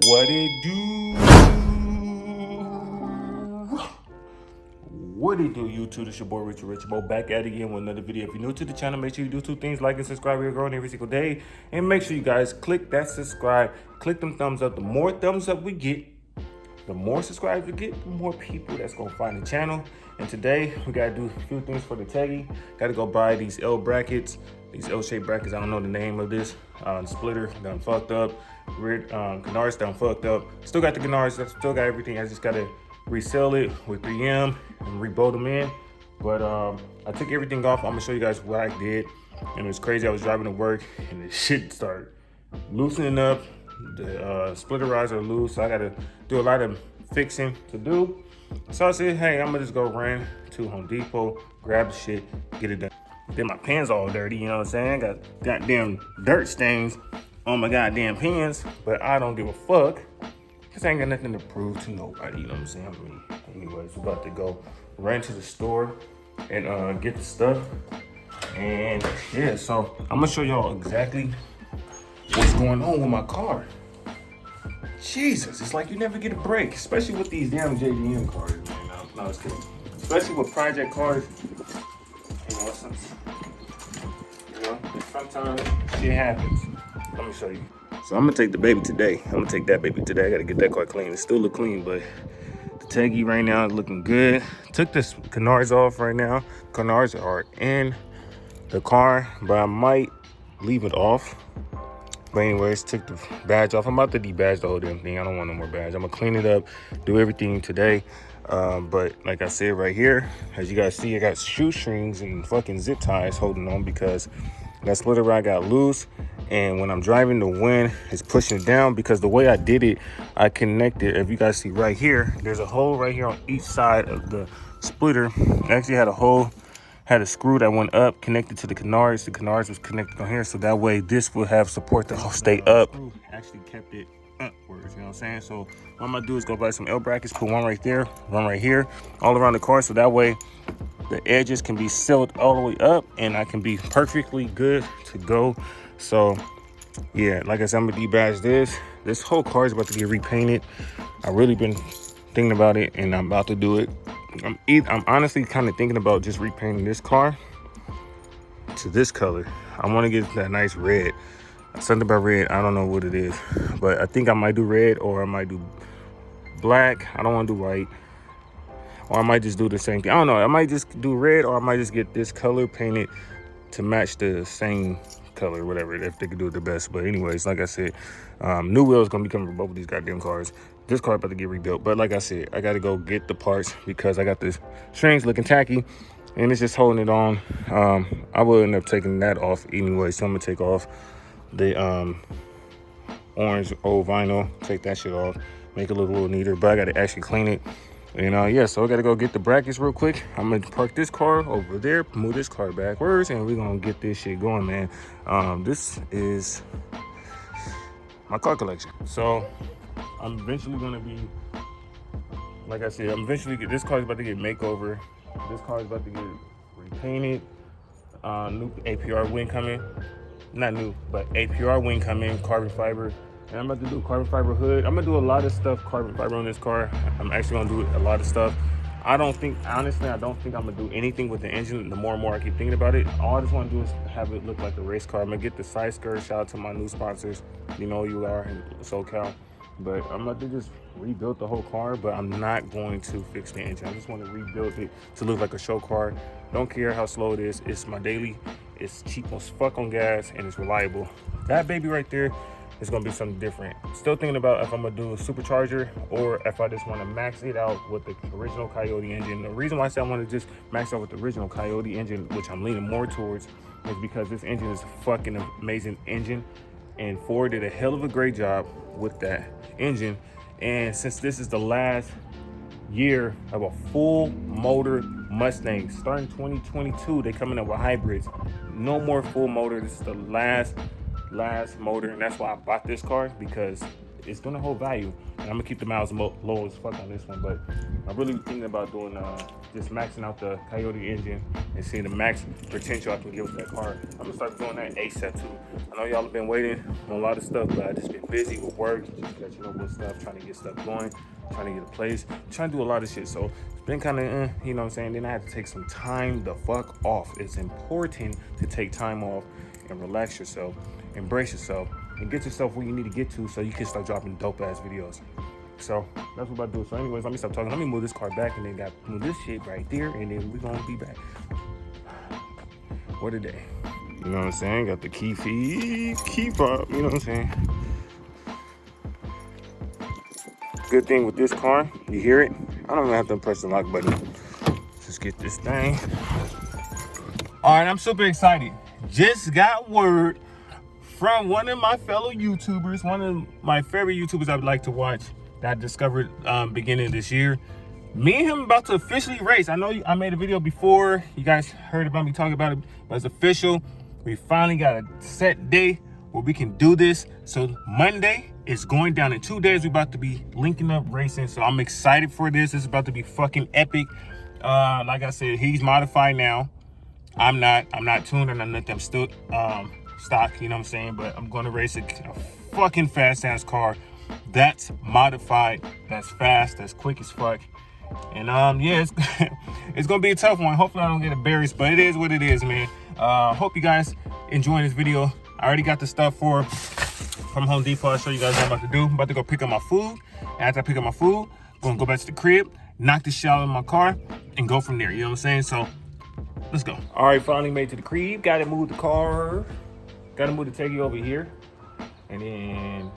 What it do? What it do, YouTube? It's your boy Richie Bo back at it again with another video. If you're new to the channel, make sure you do two things: like and subscribe. We're growing every single day, and make sure you guys click that subscribe, click them thumbs up. The more thumbs up we get, the more subscribers we get, the more people that's gonna find the channel. And today we gotta do a few things for the Teggy. Gotta go buy these L brackets, these L-shaped brackets. I don't know the name of this. Splitter done fucked up. Rear canards done fucked up. Still got the canards. Still got everything. I just gotta resell it with 3M and rebolt them in. But I took everything off. I'm gonna show you guys what I did. And it was crazy. I was driving to work and the shit started loosening up. The splitter rods are loose, so I gotta do a lot of fixing to do. So I said, hey, I'm gonna just go run to Home Depot, grab the shit, get it done. Then my pants all dirty, you know what I'm saying? Got goddamn dirt stains on my goddamn pants, but I don't give a fuck, cause I ain't got nothing to prove to nobody, you know what I'm saying? I mean, anyways, we're about to go run to the store and get the stuff. And yeah, so I'm gonna show y'all exactly what's going on with my car. Jesus, it's like you never get a break, especially with these damn JDM cars, man. No, I was kidding. Especially with project cars. Sometimes shit happens. Let me show you. So I'm gonna take the baby today. I'm gonna take that baby today. I gotta get that car clean. It still look clean, but the Teggy right now is looking good. Took this canards off right now. Canards are in the car, but I might leave it off. But anyways, took the badge off. I'm about to debadge the whole damn thing. I don't want no more badge. I'm gonna clean it up, do everything today. But like I said right here, as you guys see, I got shoestrings and fucking zip ties holding on because that splitter rod got loose. And when I'm driving, the wind is pushing it down because the way I did it, I connected, if you guys see right here, there's a hole right here on each side of the splitter. I actually had a hole, had a screw that went up, connected to the canards. The canards was connected on here, so that way this will have support to stay up. Actually kept it upwards, you know what I'm saying? So what I'm gonna do is go buy some L brackets, put one right there, one right here, all around the car, so that way the edges can be sealed all the way up and I can be perfectly good to go. So yeah, like I said, I'm gonna debadge this. This whole car is about to get repainted. I've really been thinking about it and I'm about to do it. I'm honestly kind of thinking about just repainting this car to this color. I want to get that nice red. Something about red, I don't know what it is, but I think I might do red or I might do black. I don't want to do white, or I might just do the same thing. I don't know. I might just do red, or I might just get this color painted to match the same color, whatever, if they could do it the best. But anyways, like I said, new wheels gonna be coming for both of these goddamn cars. This car about to get rebuilt, but like I said, I gotta go get the parts because I got the strings looking tacky and it's just holding it on. I will end up taking that off anyway, so I'm gonna take off the orange old vinyl, take that shit off, make it look a little neater, but I gotta actually clean it. And yeah, so I gotta go get the brackets real quick. I'm gonna park this car over there, move this car backwards, and we're gonna get this shit going, man. This is my car collection. So I'm eventually gonna be, like I said, this car is about to get makeover. This car is about to get repainted. New APR wing coming. Not new, but APR wing coming, carbon fiber. And I'm about to do carbon fiber hood. I'm gonna do a lot of stuff carbon fiber on this car. I'm actually gonna do a lot of stuff. Honestly, I don't think I'm gonna do anything with the engine. The more and more I keep thinking about it, all I just wanna do is have it look like a race car. I'm gonna get the side skirt. Shout out to my new sponsors. You know who you are in SoCal. But I'm about to just rebuild the whole car, but I'm not going to fix the engine. I just want to rebuild it to look like a show car. Don't care how slow it is. It's my daily. It's cheap as fuck on gas and it's reliable. That baby right there is gonna be something different. Still thinking about if I'm gonna do a supercharger or if I just want to max it out with the original Coyote engine. The reason why I say I want to just max out with the original Coyote engine, which I'm leaning more towards, is because this engine is a fucking amazing engine. And Ford did a hell of a great job with that engine. And since this is the last year of a full motor Mustang, starting 2022, they coming up with hybrids. No more full motor. This is the last motor, and that's why I bought this car, because it's gonna hold value. And I'm gonna keep the miles low as fuck on this one, but I'm really thinking about doing just maxing out the Coyote engine and seeing the max potential I can get with that car. I'm gonna start doing that ASAP too. I know y'all have been waiting on a lot of stuff, but I just been busy with work, just catching up with stuff, trying to get stuff going, trying to get a place, trying to do a lot of shit. So it's been kind of, you know what I'm saying? Then I had to take some time the fuck off. It's important to take time off and relax yourself, embrace yourself, and get yourself where you need to get to so you can start dropping dope ass videos. So that's what I'm about to do. So anyways, let me stop talking. Let me move this car back and then move this shit right there, and then we're gonna be back. What a day. You know what I'm saying? Got the key fob, you know what I'm saying? Good thing with this car, you hear it? I don't even have to press the lock button. Just get this thing. All right, I'm super excited. Just got word from one of my fellow YouTubers, one of my favorite YouTubers I would like to watch, that I discovered beginning of this year. Me and him about to officially race. I know I made a video before. You guys heard about me talking about it, but it's official. We finally got a set day where we can do this. So Monday is going down. In 2 days, we're about to be linking up racing. So I'm excited for this. It's about to be fucking epic. Like I said, he's modified now. I'm not tuned or nothing. I'm still stock, you know what I'm saying? But I'm going to race a fucking fast ass car that's modified, that's fast, that's quick as fuck. And yeah, it's gonna be a tough one. Hopefully I don't get embarrassed, but it is what it is, man. Hope you guys enjoying this video. I already got the stuff from Home Depot. I'll show you guys what I'm about to do. I'm about to go pick up my food. After I pick up my food, I'm gonna go back to the crib, knock this shit out of my car, and go from there. You know what I'm saying? So let's go. All right, finally made it to the crib. Got to move the car. Got to move the Teggy over here. And then,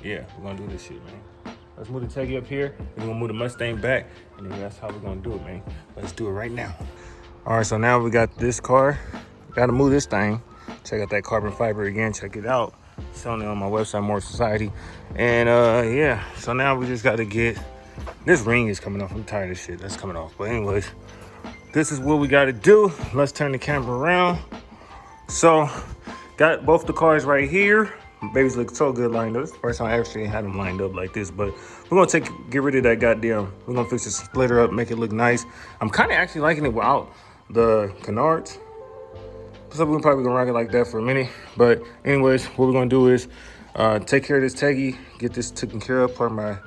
yeah, we're going to do this shit, man. Let's move the Teggy up here. And we're going to move the Mustang back. And then that's how we're going to do it, man. Let's do it right now. All right, so now we got this car. Got to move this thing. Check out that carbon fiber again. Check it out. Selling it on my website, More Society. And, yeah, so now we just got to get... This ring is coming off. I'm tired of this shit. That's coming off. But anyways, this is what we got to do. Let's turn the camera around. So... got both the cars right here. My babies look so good lined up. This is the first time I actually had them lined up like this, but we're gonna get rid of that goddamn, we're gonna fix the splitter up, make it look nice. I'm kind of actually liking it without the canards. So we're probably gonna rock it like that for a minute. But anyways, what we're gonna do is take care of this Teggy, get this taken care of, park my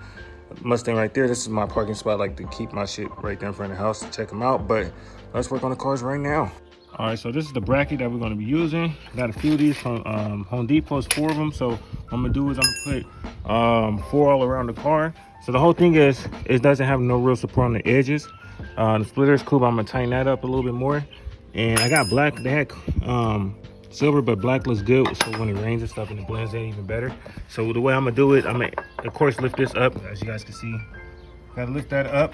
Mustang right there. This is my parking spot. I like to keep my shit right there in front of the house to check them out. But let's work on the cars right now. All right, so this is the bracket that we're going to be using. Got a few of these from Home Depot, 4 of them. So what I'm going to do is I'm going to put 4 all around the car. So the whole thing is, it doesn't have no real support on the edges. The splitter is cool, but I'm going to tighten that up a little bit more. And I got black. They had silver, but black looks good. So when it rains and stuff, and it blends in even better. So the way I'm going to do it, I'm going to, of course, lift this up. As you guys can see, got to lift that up.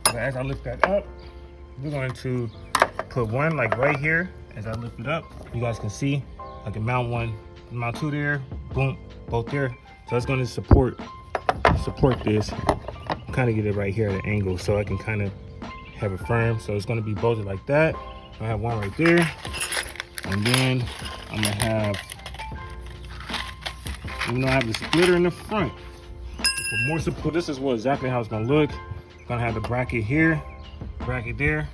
But as I lift that up, we're going to put one like right here. As I lift it up, you guys can see I can mount one, mount 2 there, boom, both there. So it's going to support this, kind of get it right here at an angle so I can kind of have it firm. So it's going to be bolted like that. I have one right there, and then I'm gonna have, even though I have the splitter in the front, for more support, this is exactly how it's gonna look. Gonna have the bracket here, bracket there,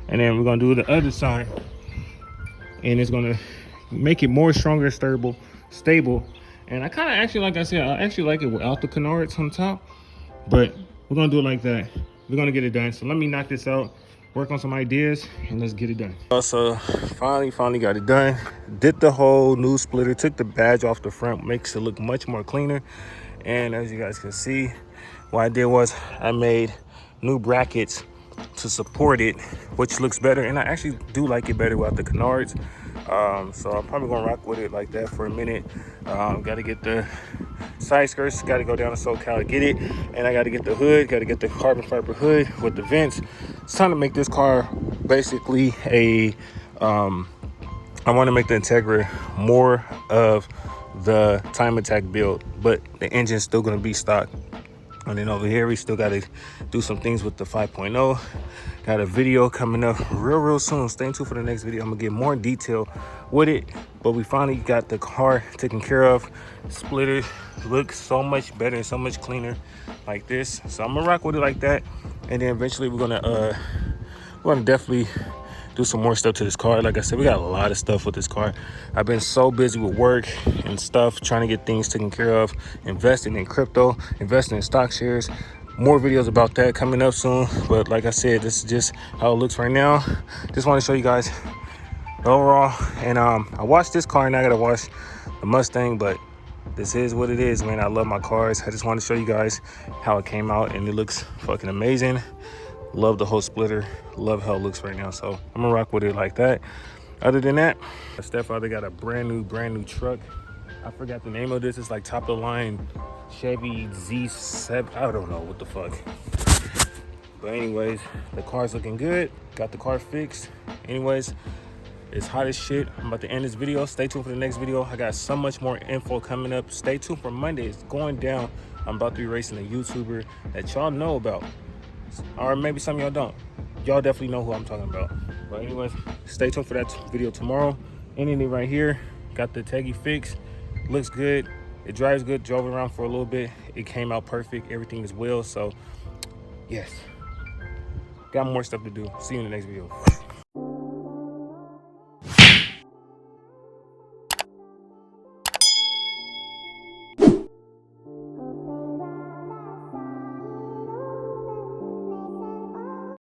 and then we're gonna do the other side, and it's gonna make it more stronger, stable. And I kind of actually, like I said, I actually like it without the canards on top, but we're gonna do it like that. We're gonna get it done. So let me knock this out, work on some ideas, and let's get it done. So finally got it done. Did the whole new splitter, took the badge off the front, makes it look much more cleaner. And as you guys can see, what I did was I made new brackets to support it, which looks better, and I actually do like it better without the canards. So I'm probably gonna rock with it like that for a minute. Gotta get the side skirts, gotta go down to SoCal to get it, and I gotta get the hood, gotta get the carbon fiber hood with the vents. It's time to make this car basically a I want to make the Integra more of the time attack build, but the engine's still gonna be stock And then over here, we still got to do some things with the 5.0. Got a video coming up real soon. Stay tuned for the next video. I'm gonna get more detail with it. But we finally got the car taken care of. Splitter looks so much better and so much cleaner like this. So I'm gonna rock with it like that. And then eventually we're gonna definitely do some more stuff to this car. Like I said, we got a lot of stuff with this car. I've been so busy with work and stuff, trying to get things taken care of, investing in crypto, investing in stock shares. More videos about that coming up soon. But like I said, this is just how it looks right now. Just want to show you guys the overall. And I washed this car and I gotta wash the Mustang, but this is what it is, man. I love my cars. I just want to show you guys how it came out, and it looks fucking amazing. Love the whole splitter. Love how it looks right now. So I'm gonna rock with it like that. Other than that, my stepfather got a brand new truck. I forgot the name of this. It's like top of the line Chevy Z7. I don't know what the fuck. But anyways, the car's looking good. Got the car fixed. Anyways, it's hot as shit. I'm about to end this video. Stay tuned for the next video. I got so much more info coming up. Stay tuned for Monday. It's going down. I'm about to be racing a YouTuber that y'all know about. Or maybe some of y'all don't. Y'all definitely know who I'm talking about. But anyways, stay tuned for that video tomorrow. Ending it right here. Got the Teggy fixed. Looks good. It drives good. Drove it around for a little bit. It came out perfect. Everything is well. So, yes. Got more stuff to do. See you in the next video.